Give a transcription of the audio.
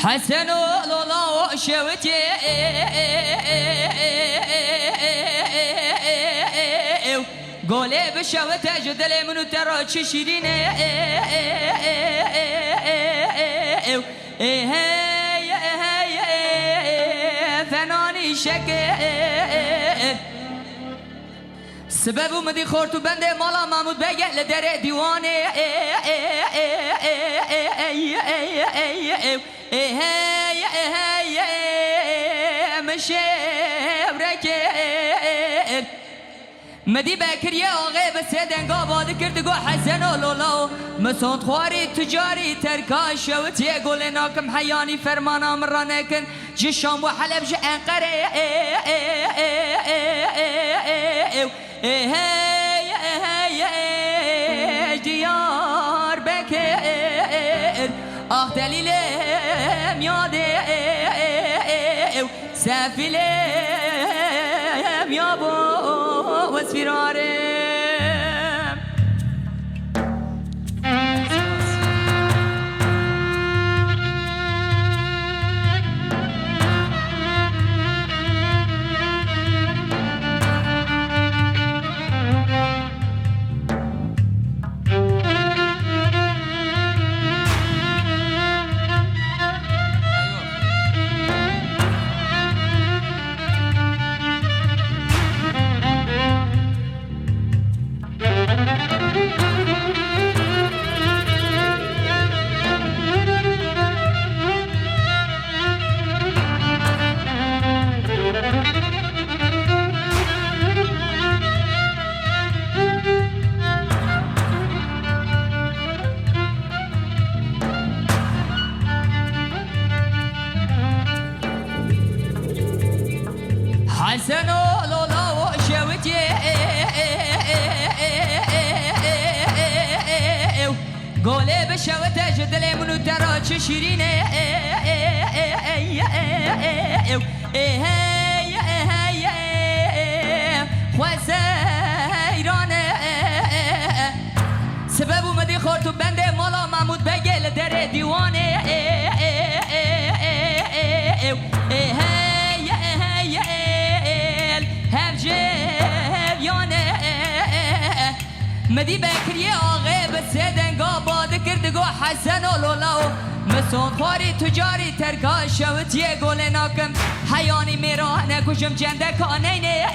حسن لولا شوتي قولي بشوتي جدلي منو ترى تشيريني فناني شكل سبب مدي خورتو بنده مالا محمود بگه لدر دیوانه مشورك مدی بکریه آقای بسه دنگا باده کرد گو حسن و لولا مسند خواری تجاری ترکا شوتیه گل ناکم حیانی فرمانا مرانه کن جشام و حلب جه انقره دیار بکر آخ دلیلم یاده سفیلم یابو واسفرارم حسن لولا شوتي قولي بشوتي جدلي منو ترى تشيريني خوزيرانه سبب مدي خورتو بنده مالا محمود بگه لدر دیوانه مدی بکریه آقای بسه دنگا باده کرد گو حسن و لولا مسند خواری تجاری ترکا شوتیه گل ناکم حیانی میرانه کشم جنده کانینه